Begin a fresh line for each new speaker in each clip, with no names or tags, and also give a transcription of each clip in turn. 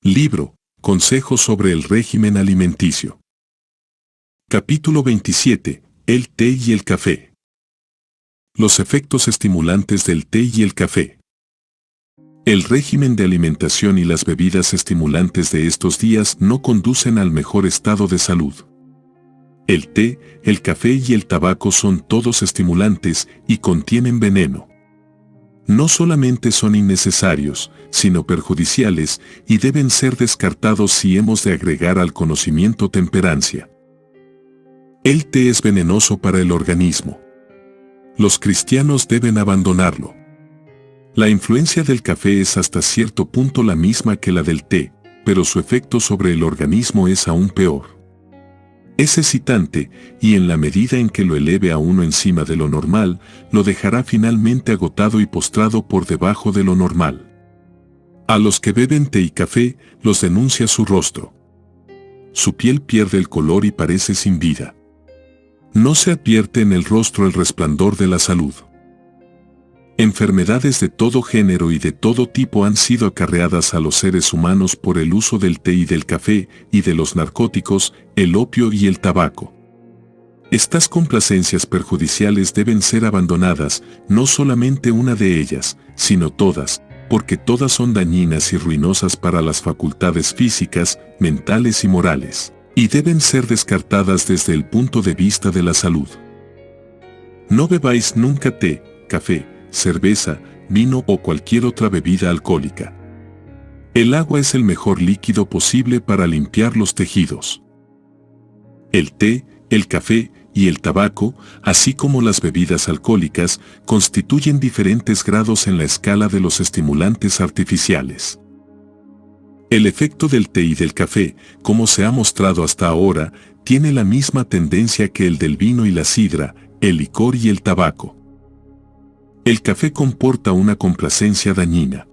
Libro, Consejos sobre el régimen alimenticio. Capítulo 27. El té y el café. Los efectos estimulantes del té y el café. El régimen de alimentación y las bebidas estimulantes de estos días no conducen al mejor estado de salud. El té, el café y el tabaco son todos estimulantes y contienen veneno. No solamente son innecesarios, sino perjudiciales y deben ser descartados si hemos de agregar al conocimiento temperancia. El té es venenoso para el organismo. Los cristianos deben abandonarlo. La influencia del café es hasta cierto punto la misma que la del té, pero su efecto sobre el organismo es aún peor. Es excitante, y en la medida en que lo eleve a uno encima de lo normal, lo dejará finalmente agotado y postrado por debajo de lo normal. A los que beben té y café, los denuncia su rostro. Su piel pierde el color y parece sin vida. No se advierte en el rostro el resplandor de la salud. Enfermedades de todo género y de todo tipo han sido acarreadas a los seres humanos por el uso del té y del café, y de los narcóticos, el opio y el tabaco. Estas complacencias perjudiciales deben ser abandonadas, no solamente una de ellas, sino todas, porque todas son dañinas y ruinosas para las facultades físicas, mentales y morales, y deben ser descartadas desde el punto de vista de la salud. No bebáis nunca té, café, cerveza, vino o cualquier otra bebida alcohólica. El agua es el mejor líquido posible para limpiar los tejidos. El té, el café y el tabaco, así como las bebidas alcohólicas, constituyen diferentes grados en la escala de los estimulantes artificiales. El efecto del té y del café, como se ha mostrado hasta ahora, tiene la misma tendencia que el del vino y la sidra, el licor y el tabaco. El café comporta una complacencia dañina.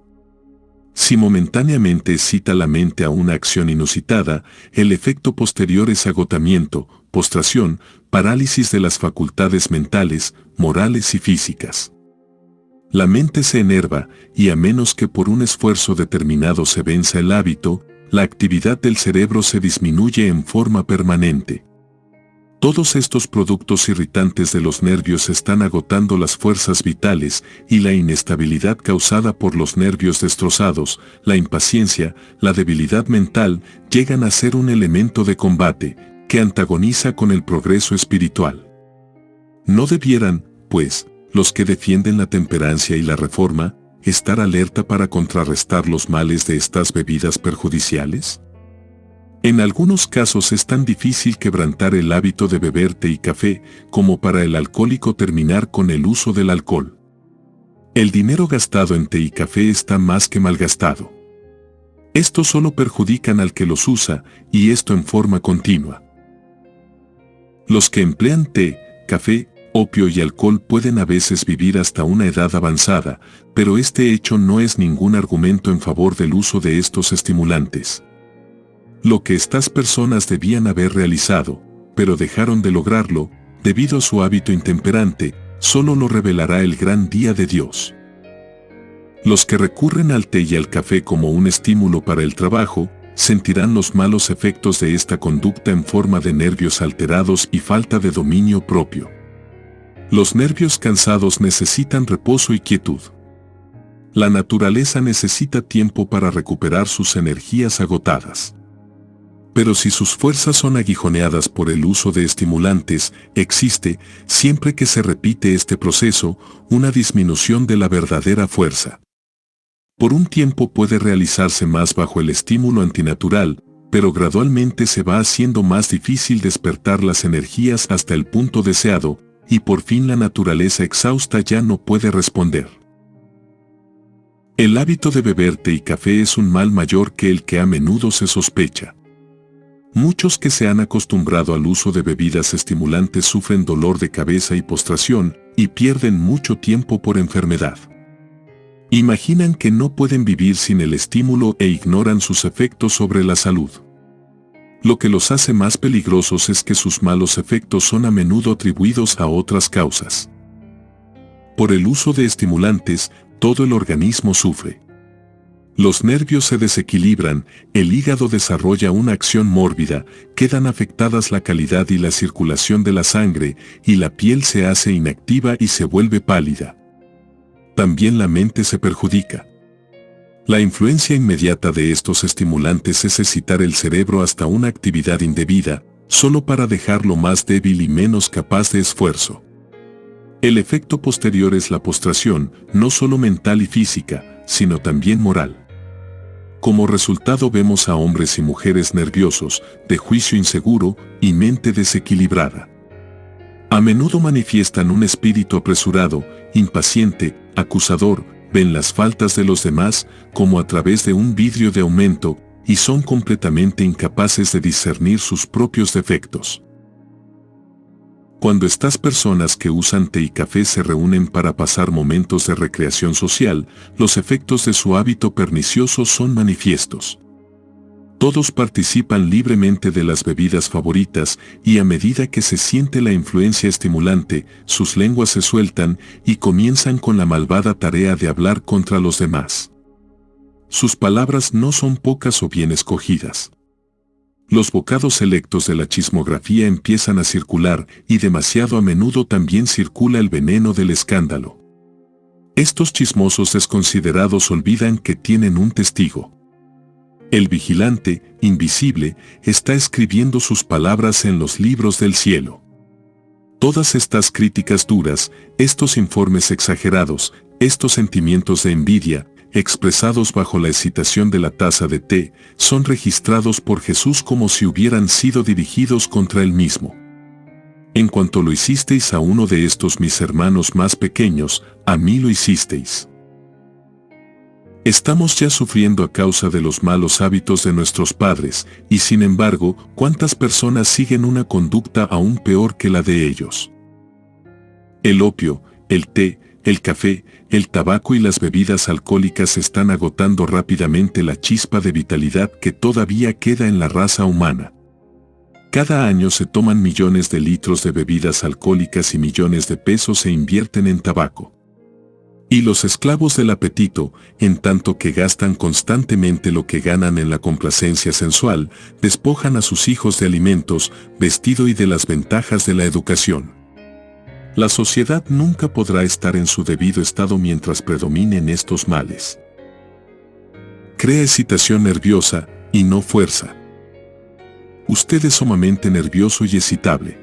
Si momentáneamente excita la mente a una acción inusitada, el efecto posterior es agotamiento, postración, parálisis de las facultades mentales, morales y físicas. La mente se enerva, y a menos que por un esfuerzo determinado se venza el hábito, la actividad del cerebro se disminuye en forma permanente. Todos estos productos irritantes de los nervios están agotando las fuerzas vitales, y la inestabilidad causada por los nervios destrozados, la impaciencia, la debilidad mental, llegan a ser un elemento de combate, que antagoniza con el progreso espiritual. ¿No debieran, pues, los que defienden la temperancia y la reforma, estar alerta para contrarrestar los males de estas bebidas perjudiciales? En algunos casos es tan difícil quebrantar el hábito de beber té y café como para el alcohólico terminar con el uso del alcohol. El dinero gastado en té y café está más que malgastado. Estos solo perjudican al que los usa, y esto en forma continua. Los que emplean té, café, opio y alcohol pueden a veces vivir hasta una edad avanzada, pero este hecho no es ningún argumento en favor del uso de estos estimulantes. Lo que estas personas debían haber realizado, pero dejaron de lograrlo, debido a su hábito intemperante, solo lo revelará el gran día de Dios. Los que recurren al té y al café como un estímulo para el trabajo, sentirán los malos efectos de esta conducta en forma de nervios alterados y falta de dominio propio. Los nervios cansados necesitan reposo y quietud. La naturaleza necesita tiempo para recuperar sus energías agotadas. Pero si sus fuerzas son aguijoneadas por el uso de estimulantes, existe, siempre que se repite este proceso, una disminución de la verdadera fuerza. Por un tiempo puede realizarse más bajo el estímulo antinatural, pero gradualmente se va haciendo más difícil despertar las energías hasta el punto deseado, y por fin la naturaleza exhausta ya no puede responder. El hábito de beber té y café es un mal mayor que el que a menudo se sospecha. Muchos que se han acostumbrado al uso de bebidas estimulantes sufren dolor de cabeza y postración, y pierden mucho tiempo por enfermedad. Imaginan que no pueden vivir sin el estímulo e ignoran sus efectos sobre la salud. Lo que los hace más peligrosos es que sus malos efectos son a menudo atribuidos a otras causas. Por el uso de estimulantes, todo el organismo sufre. Los nervios se desequilibran, el hígado desarrolla una acción mórbida, quedan afectadas la calidad y la circulación de la sangre, y la piel se hace inactiva y se vuelve pálida. También la mente se perjudica. La influencia inmediata de estos estimulantes es excitar el cerebro hasta una actividad indebida, solo para dejarlo más débil y menos capaz de esfuerzo. El efecto posterior es la postración, no solo mental y física, sino también moral. Como resultado vemos a hombres y mujeres nerviosos, de juicio inseguro y mente desequilibrada. A menudo manifiestan un espíritu apresurado, impaciente, acusador, ven las faltas de los demás como a través de un vidrio de aumento y son completamente incapaces de discernir sus propios defectos. Cuando estas personas que usan té y café se reúnen para pasar momentos de recreación social, los efectos de su hábito pernicioso son manifiestos. Todos participan libremente de las bebidas favoritas y a medida que se siente la influencia estimulante, sus lenguas se sueltan y comienzan con la malvada tarea de hablar contra los demás. Sus palabras no son pocas o bien escogidas. Los bocados selectos de la chismografía empiezan a circular y demasiado a menudo también circula el veneno del escándalo. Estos chismosos desconsiderados olvidan que tienen un testigo. El vigilante, invisible, está escribiendo sus palabras en los libros del cielo. Todas estas críticas duras, estos informes exagerados, estos sentimientos de envidia, expresados bajo la excitación de la taza de té, son registrados por Jesús como si hubieran sido dirigidos contra él mismo. En cuanto lo hicisteis a uno de estos mis hermanos más pequeños, a mí lo hicisteis. Estamos ya sufriendo a causa de los malos hábitos de nuestros padres, y sin embargo, ¿cuántas personas siguen una conducta aún peor que la de ellos? El opio, el té, el café, el tabaco y las bebidas alcohólicas están agotando rápidamente la chispa de vitalidad que todavía queda en la raza humana. Cada año se toman millones de litros de bebidas alcohólicas y millones de pesos se invierten en tabaco. Y los esclavos del apetito, en tanto que gastan constantemente lo que ganan en la complacencia sensual, despojan a sus hijos de alimentos, vestido y de las ventajas de la educación. La sociedad nunca podrá estar en su debido estado mientras predominen estos males. Crea excitación nerviosa, y no fuerza. Usted es sumamente nervioso y excitable.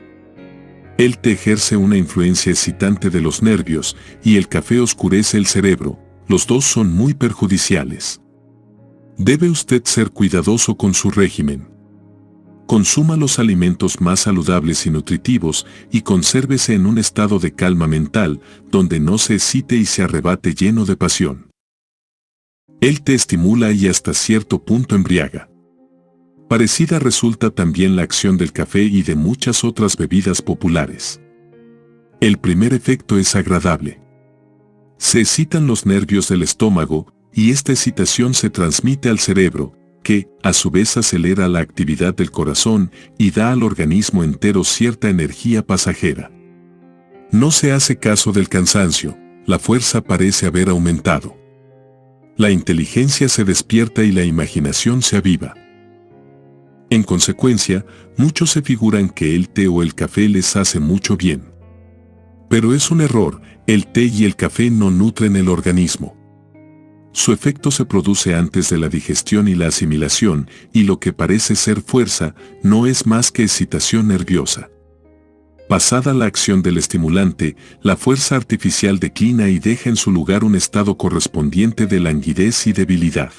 El té ejerce una influencia excitante de los nervios, y el café oscurece el cerebro, los dos son muy perjudiciales. Debe usted ser cuidadoso con su régimen. Consuma los alimentos más saludables y nutritivos y consérvese en un estado de calma mental, donde no se excite y se arrebate lleno de pasión. El té estimula y hasta cierto punto embriaga. Parecida resulta también la acción del café y de muchas otras bebidas populares. El primer efecto es agradable. Se excitan los nervios del estómago y esta excitación se transmite al cerebro, que, a su vez, acelera la actividad del corazón y da al organismo entero cierta energía pasajera. No se hace caso del cansancio, la fuerza parece haber aumentado. La inteligencia se despierta y la imaginación se aviva. En consecuencia, muchos se figuran que el té o el café les hace mucho bien. Pero es un error, el té y el café no nutren el organismo. Su efecto se produce antes de la digestión y la asimilación, y lo que parece ser fuerza, no es más que excitación nerviosa. Pasada la acción del estimulante, la fuerza artificial declina y deja en su lugar un estado correspondiente de languidez y debilidad.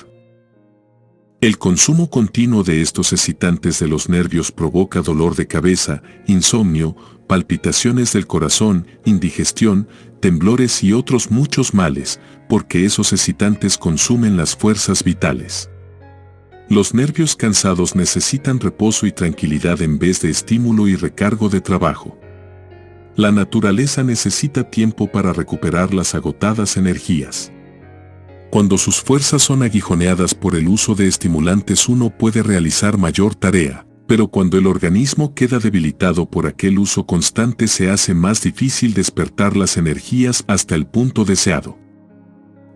El consumo continuo de estos excitantes de los nervios provoca dolor de cabeza, insomnio, palpitaciones del corazón, indigestión, temblores y otros muchos males, porque esos excitantes consumen las fuerzas vitales. Los nervios cansados necesitan reposo y tranquilidad en vez de estímulo y recargo de trabajo. La naturaleza necesita tiempo para recuperar las agotadas energías. Cuando sus fuerzas son aguijoneadas por el uso de estimulantes uno puede realizar mayor tarea, pero cuando el organismo queda debilitado por aquel uso constante se hace más difícil despertar las energías hasta el punto deseado.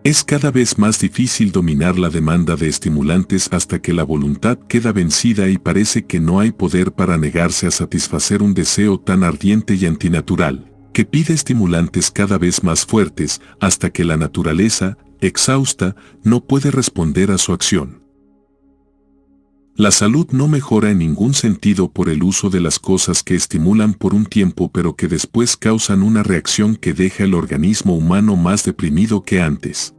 Es cada vez más difícil dominar la demanda de estimulantes hasta que la voluntad queda vencida y parece que no hay poder para negarse a satisfacer un deseo tan ardiente y antinatural, que pide estimulantes cada vez más fuertes hasta que la naturaleza, exhausta, no puede responder a su acción. La salud no mejora en ningún sentido por el uso de las cosas que estimulan por un tiempo pero que después causan una reacción que deja el organismo humano más deprimido que antes.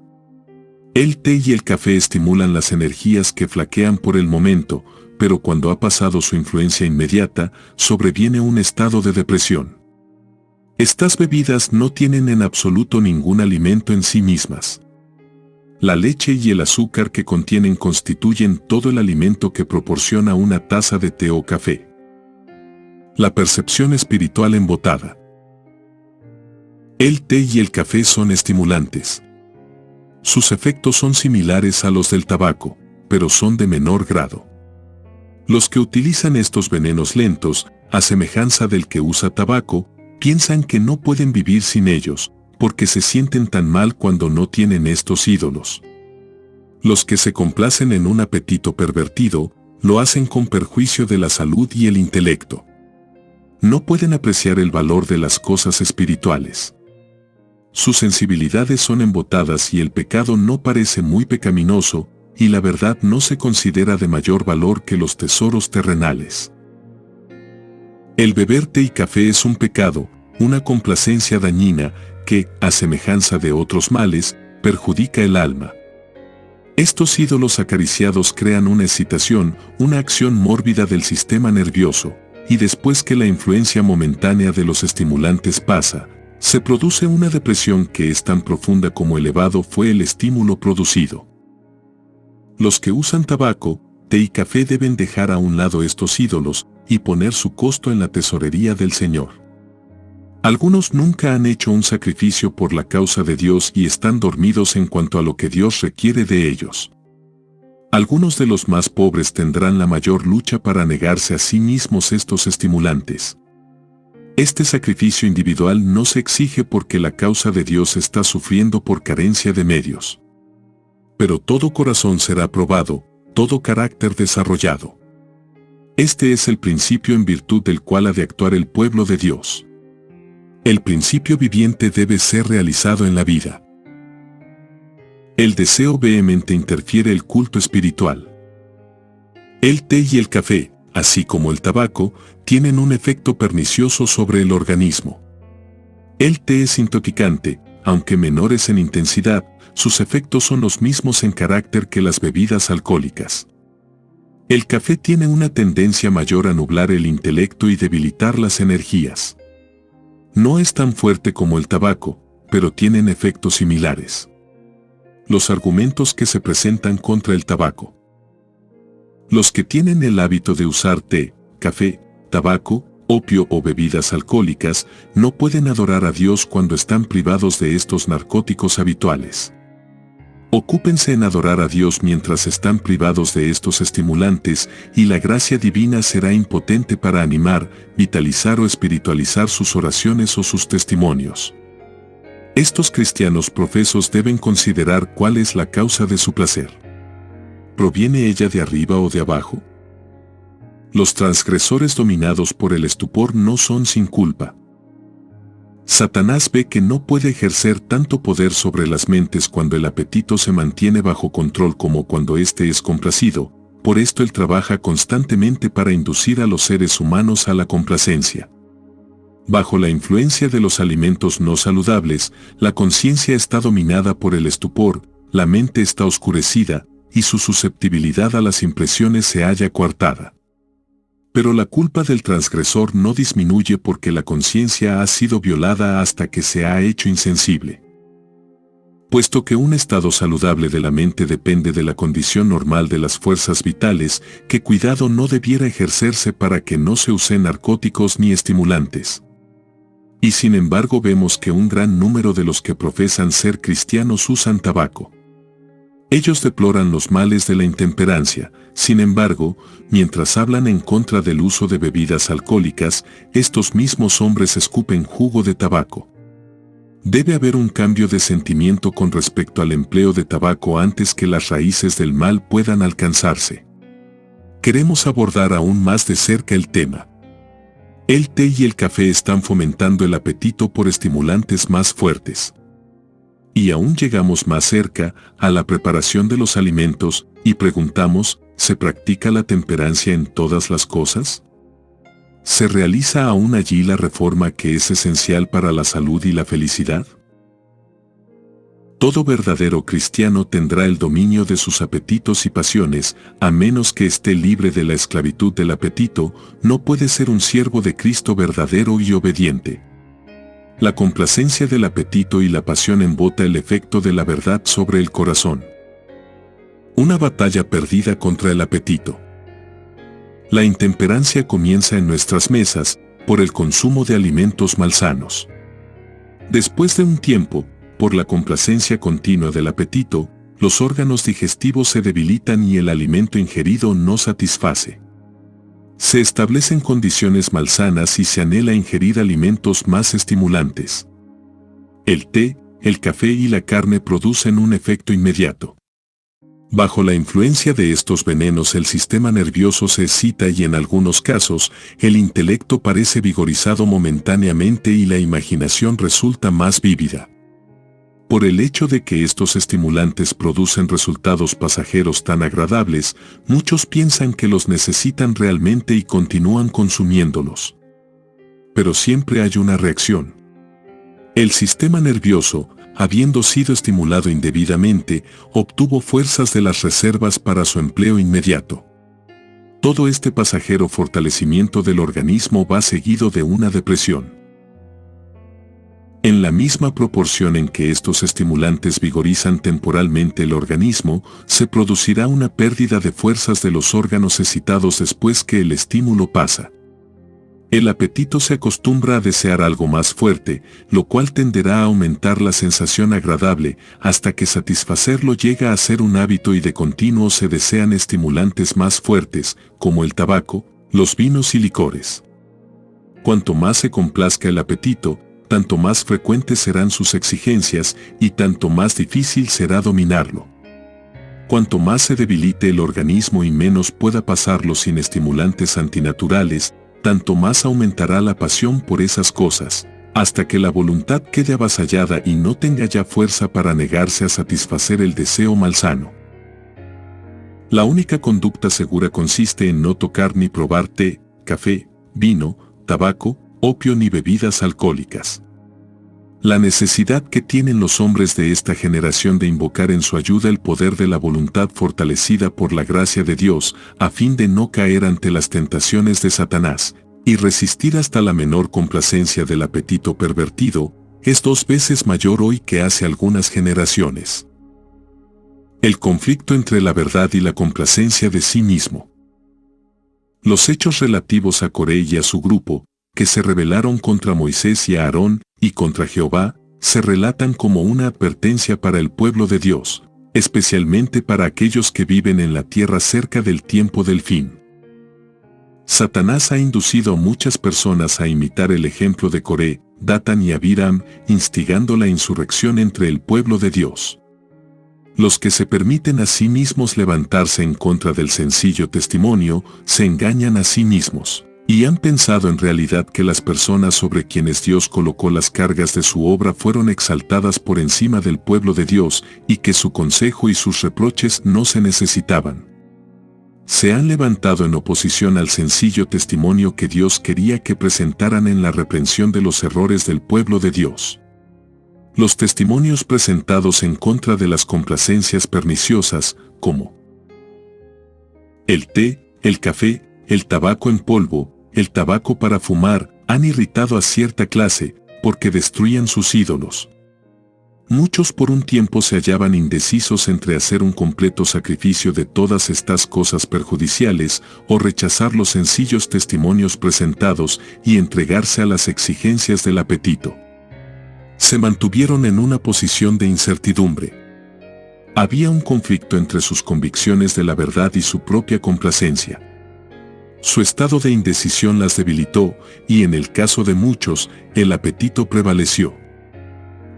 El té y el café estimulan las energías que flaquean por el momento, pero cuando ha pasado su influencia inmediata, sobreviene un estado de depresión. Estas bebidas no tienen en absoluto ningún alimento en sí mismas. La leche y el azúcar que contienen constituyen todo el alimento que proporciona una taza de té o café. La percepción espiritual embotada. El té y el café son estimulantes. Sus efectos son similares a los del tabaco, pero son de menor grado. Los que utilizan estos venenos lentos, a semejanza del que usa tabaco, piensan que no pueden vivir sin ellos, porque se sienten tan mal cuando no tienen estos ídolos. Los que se complacen en un apetito pervertido, lo hacen con perjuicio de la salud y el intelecto. No pueden apreciar el valor de las cosas espirituales. Sus sensibilidades son embotadas y el pecado no parece muy pecaminoso, y la verdad no se considera de mayor valor que los tesoros terrenales. El beber té y café es un pecado, una complacencia dañina, que, a semejanza de otros males, perjudica el alma. Estos ídolos acariciados crean una excitación, una acción mórbida del sistema nervioso, y después que la influencia momentánea de los estimulantes pasa, se produce una depresión que es tan profunda como elevado fue el estímulo producido. Los que usan tabaco, té y café deben dejar a un lado estos ídolos y poner su costo en la tesorería del Señor. Algunos nunca han hecho un sacrificio por la causa de Dios y están dormidos en cuanto a lo que Dios requiere de ellos. Algunos de los más pobres tendrán la mayor lucha para negarse a sí mismos estos estimulantes. Este sacrificio individual no se exige porque la causa de Dios está sufriendo por carencia de medios. Pero todo corazón será probado, todo carácter desarrollado. Este es el principio en virtud del cual ha de actuar el pueblo de Dios. El principio viviente debe ser realizado en la vida. El deseo vehemente interfiere el culto espiritual. El té y el café, así como el tabaco, tienen un efecto pernicioso sobre el organismo. El té es intoxicante, aunque menores en intensidad, sus efectos son los mismos en carácter que las bebidas alcohólicas. El café tiene una tendencia mayor a nublar el intelecto y debilitar las energías. No es tan fuerte como el tabaco, pero tienen efectos similares. Los argumentos que se presentan contra el tabaco. Los que tienen el hábito de usar té, café, tabaco, opio o bebidas alcohólicas no pueden adorar a Dios cuando están privados de estos narcóticos habituales. Ocúpense en adorar a Dios mientras están privados de estos estimulantes y la gracia divina será impotente para animar, vitalizar o espiritualizar sus oraciones o sus testimonios. Estos cristianos profesos deben considerar cuál es la causa de su placer. ¿Proviene ella de arriba o de abajo? Los transgresores dominados por el estupor no son sin culpa. Satanás ve que no puede ejercer tanto poder sobre las mentes cuando el apetito se mantiene bajo control como cuando éste es complacido, por esto él trabaja constantemente para inducir a los seres humanos a la complacencia. Bajo la influencia de los alimentos no saludables, la conciencia está dominada por el estupor, la mente está oscurecida, y su susceptibilidad a las impresiones se halla coartada. Pero la culpa del transgresor no disminuye porque la conciencia ha sido violada hasta que se ha hecho insensible. Puesto que un estado saludable de la mente depende de la condición normal de las fuerzas vitales, ¿qué cuidado no debiera ejercerse para que no se usen narcóticos ni estimulantes? Y sin embargo vemos que un gran número de los que profesan ser cristianos usan tabaco. Ellos deploran los males de la intemperancia, sin embargo, mientras hablan en contra del uso de bebidas alcohólicas, estos mismos hombres escupen jugo de tabaco. Debe haber un cambio de sentimiento con respecto al empleo de tabaco antes que las raíces del mal puedan alcanzarse. Queremos abordar aún más de cerca el tema. El té y el café están fomentando el apetito por estimulantes más fuertes. Y aún llegamos más cerca a la preparación de los alimentos y preguntamos, ¿se practica la temperancia en todas las cosas? ¿Se realiza aún allí la reforma que es esencial para la salud y la felicidad? Todo verdadero cristiano tendrá el dominio de sus apetitos y pasiones, a menos que esté libre de la esclavitud del apetito, no puede ser un siervo de Cristo verdadero y obediente. La complacencia del apetito y la pasión embota el efecto de la verdad sobre el corazón. Una batalla perdida contra el apetito. La intemperancia comienza en nuestras mesas, por el consumo de alimentos malsanos. Después de un tiempo, por la complacencia continua del apetito, los órganos digestivos se debilitan y el alimento ingerido no satisface. Se establecen condiciones malsanas y se anhela ingerir alimentos más estimulantes. El té, el café y la carne producen un efecto inmediato. Bajo la influencia de estos venenos el sistema nervioso se excita y en algunos casos, el intelecto parece vigorizado momentáneamente y la imaginación resulta más vívida. Por el hecho de que estos estimulantes producen resultados pasajeros tan agradables, muchos piensan que los necesitan realmente y continúan consumiéndolos. Pero siempre hay una reacción. El sistema nervioso, habiendo sido estimulado indebidamente, obtuvo fuerzas de las reservas para su empleo inmediato. Todo este pasajero fortalecimiento del organismo va seguido de una depresión. En la misma proporción en que estos estimulantes vigorizan temporalmente el organismo, se producirá una pérdida de fuerzas de los órganos excitados después que el estímulo pasa. El apetito se acostumbra a desear algo más fuerte, lo cual tenderá a aumentar la sensación agradable, hasta que satisfacerlo llega a ser un hábito y de continuo se desean estimulantes más fuertes, como el tabaco, los vinos y licores. Cuanto más se complazca el apetito, tanto más frecuentes serán sus exigencias y tanto más difícil será dominarlo. Cuanto más se debilite el organismo y menos pueda pasarlo sin estimulantes antinaturales, tanto más aumentará la pasión por esas cosas, hasta que la voluntad quede avasallada y no tenga ya fuerza para negarse a satisfacer el deseo malsano. La única conducta segura consiste en no tocar ni probar té, café, vino, tabaco, opio ni bebidas alcohólicas. La necesidad que tienen los hombres de esta generación de invocar en su ayuda el poder de la voluntad fortalecida por la gracia de Dios, a fin de no caer ante las tentaciones de Satanás, y resistir hasta la menor complacencia del apetito pervertido, es 2 veces mayor hoy que hace algunas generaciones. El conflicto entre la verdad y la complacencia de sí mismo. Los hechos relativos a Coré y a su grupo, que se rebelaron contra Moisés y a Aarón, y contra Jehová, se relatan como una advertencia para el pueblo de Dios, especialmente para aquellos que viven en la tierra cerca del tiempo del fin. Satanás ha inducido a muchas personas a imitar el ejemplo de Coré, Datán y Abiram, instigando la insurrección entre el pueblo de Dios. Los que se permiten a sí mismos levantarse en contra del sencillo testimonio, se engañan a sí mismos. Y han pensado en realidad que las personas sobre quienes Dios colocó las cargas de su obra fueron exaltadas por encima del pueblo de Dios y que su consejo y sus reproches no se necesitaban. Se han levantado en oposición al sencillo testimonio que Dios quería que presentaran en la reprensión de los errores del pueblo de Dios. Los testimonios presentados en contra de las complacencias perniciosas, como el té, el café, el tabaco en polvo, el tabaco para fumar, han irritado a cierta clase, porque destruían sus ídolos. Muchos por un tiempo se hallaban indecisos entre hacer un completo sacrificio de todas estas cosas perjudiciales o rechazar los sencillos testimonios presentados y entregarse a las exigencias del apetito. Se mantuvieron en una posición de incertidumbre. Había un conflicto entre sus convicciones de la verdad y su propia complacencia. Su estado de indecisión las debilitó y en el caso de muchos, el apetito prevaleció.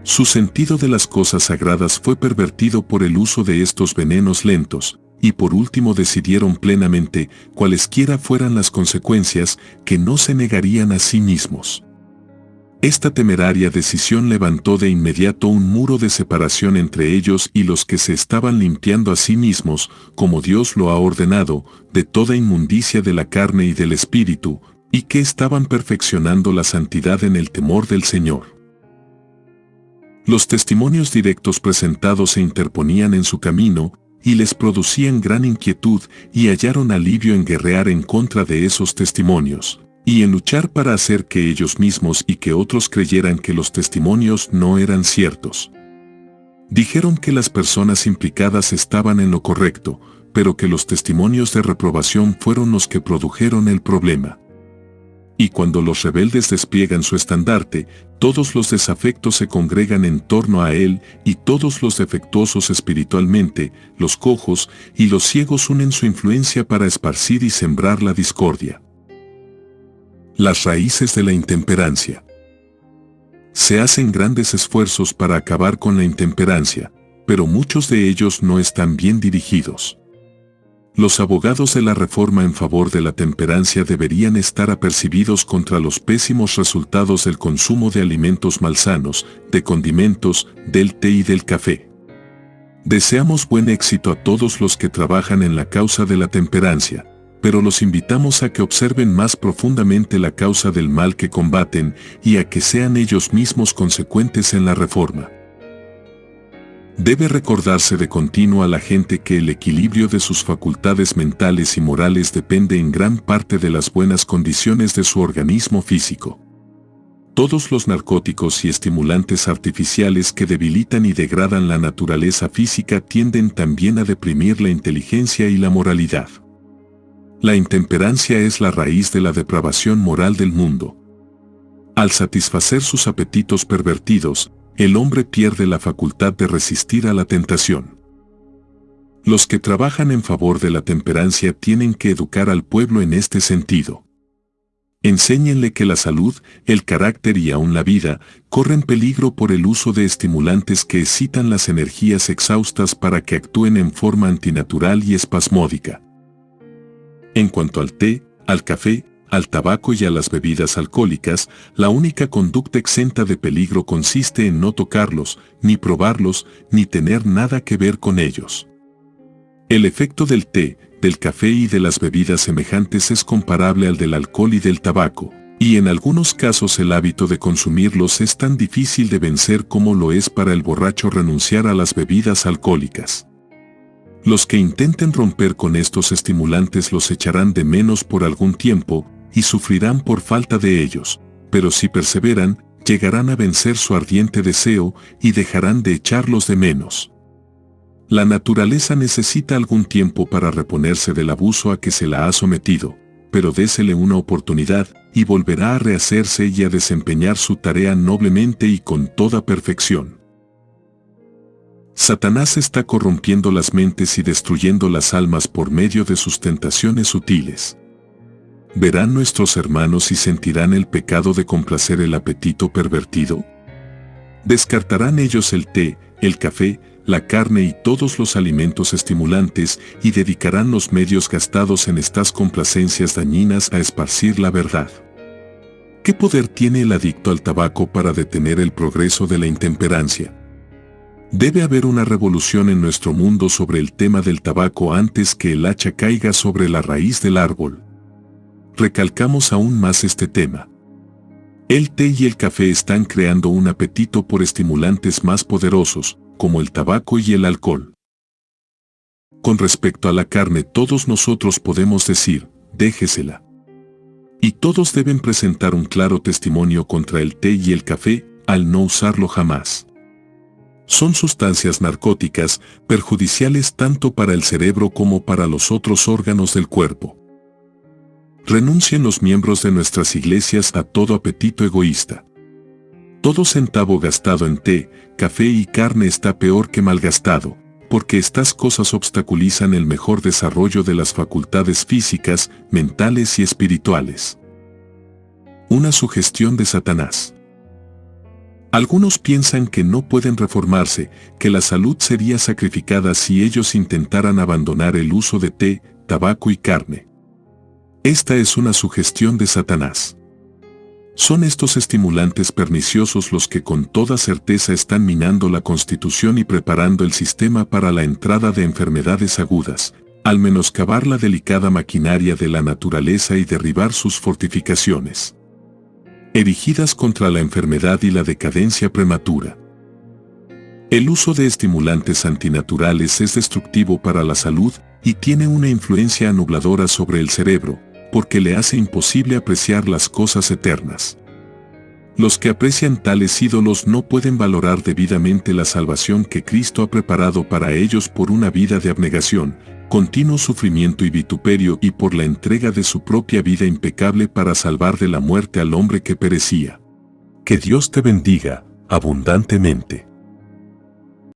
Su sentido de las cosas sagradas fue pervertido por el uso de estos venenos lentos, y por último decidieron plenamente, cualesquiera fueran las consecuencias, que no se negarían a sí mismos. Esta temeraria decisión levantó de inmediato un muro de separación entre ellos y los que se estaban limpiando a sí mismos, como Dios lo ha ordenado, de toda inmundicia de la carne y del espíritu, y que estaban perfeccionando la santidad en el temor del Señor. Los testimonios directos presentados se interponían en su camino, y les producían gran inquietud, y hallaron alivio en guerrear en contra de esos testimonios, y en luchar para hacer que ellos mismos y que otros creyeran que los testimonios no eran ciertos. Dijeron que las personas implicadas estaban en lo correcto, pero que los testimonios de reprobación fueron los que produjeron el problema. Y cuando los rebeldes despliegan su estandarte, todos los desafectos se congregan en torno a él, y todos los defectuosos espiritualmente, los cojos y los ciegos unen su influencia para esparcir y sembrar la discordia. Las raíces de la intemperancia. Se hacen grandes esfuerzos para acabar con la intemperancia, pero muchos de ellos no están bien dirigidos. Los abogados de la reforma en favor de la temperancia deberían estar apercibidos contra los pésimos resultados del consumo de alimentos malsanos, de condimentos, del té y del café. Deseamos buen éxito a todos los que trabajan en la causa de la temperancia, pero los invitamos a que observen más profundamente la causa del mal que combaten y a que sean ellos mismos consecuentes en la reforma. Debe recordarse de continuo a la gente que el equilibrio de sus facultades mentales y morales depende en gran parte de las buenas condiciones de su organismo físico. Todos los narcóticos y estimulantes artificiales que debilitan y degradan la naturaleza física tienden también a deprimir la inteligencia y la moralidad. La intemperancia es la raíz de la depravación moral del mundo. Al satisfacer sus apetitos pervertidos, el hombre pierde la facultad de resistir a la tentación. Los que trabajan en favor de la temperancia tienen que educar al pueblo en este sentido. Enséñenle que la salud, el carácter y aún la vida corren peligro por el uso de estimulantes que excitan las energías exhaustas para que actúen en forma antinatural y espasmódica. En cuanto al té, al café, al tabaco y a las bebidas alcohólicas, la única conducta exenta de peligro consiste en no tocarlos, ni probarlos, ni tener nada que ver con ellos. El efecto del té, del café y de las bebidas semejantes es comparable al del alcohol y del tabaco, y en algunos casos el hábito de consumirlos es tan difícil de vencer como lo es para el borracho renunciar a las bebidas alcohólicas. Los que intenten romper con estos estimulantes los echarán de menos por algún tiempo, y sufrirán por falta de ellos, pero si perseveran, llegarán a vencer su ardiente deseo y dejarán de echarlos de menos. La naturaleza necesita algún tiempo para reponerse del abuso a que se la ha sometido, pero désele una oportunidad y volverá a rehacerse y a desempeñar su tarea noblemente y con toda perfección. Satanás está corrompiendo las mentes y destruyendo las almas por medio de sus tentaciones sutiles. ¿Verán nuestros hermanos y sentirán el pecado de complacer el apetito pervertido? Descartarán ellos el té, el café, la carne y todos los alimentos estimulantes y dedicarán los medios gastados en estas complacencias dañinas a esparcir la verdad. ¿Qué poder tiene el adicto al tabaco para detener el progreso de la intemperancia? Debe haber una revolución en nuestro mundo sobre el tema del tabaco antes que el hacha caiga sobre la raíz del árbol. Recalcamos aún más este tema. El té y el café están creando un apetito por estimulantes más poderosos, como el tabaco y el alcohol. Con respecto a la carne, todos nosotros podemos decir, déjesela. Y todos deben presentar un claro testimonio contra el té y el café, al no usarlo jamás. Son sustancias narcóticas, perjudiciales tanto para el cerebro como para los otros órganos del cuerpo. Renuncien los miembros de nuestras iglesias a todo apetito egoísta. Todo centavo gastado en té, café y carne está peor que malgastado, porque estas cosas obstaculizan el mejor desarrollo de las facultades físicas, mentales y espirituales. Una sugestión de Satanás. Algunos piensan que no pueden reformarse, que la salud sería sacrificada si ellos intentaran abandonar el uso de té, tabaco y carne. Esta es una sugestión de Satanás. Son estos estimulantes perniciosos los que con toda certeza están minando la constitución y preparando el sistema para la entrada de enfermedades agudas, al menoscabar la delicada maquinaria de la naturaleza y derribar sus fortificaciones, erigidas contra la enfermedad y la decadencia prematura. El uso de estimulantes antinaturales es destructivo para la salud y tiene una influencia anubladora sobre el cerebro, porque le hace imposible apreciar las cosas eternas. Los que aprecian tales ídolos no pueden valorar debidamente la salvación que Cristo ha preparado para ellos por una vida de abnegación, continuo sufrimiento y vituperio y por la entrega de su propia vida impecable para salvar de la muerte al hombre que perecía. Que Dios te bendiga abundantemente.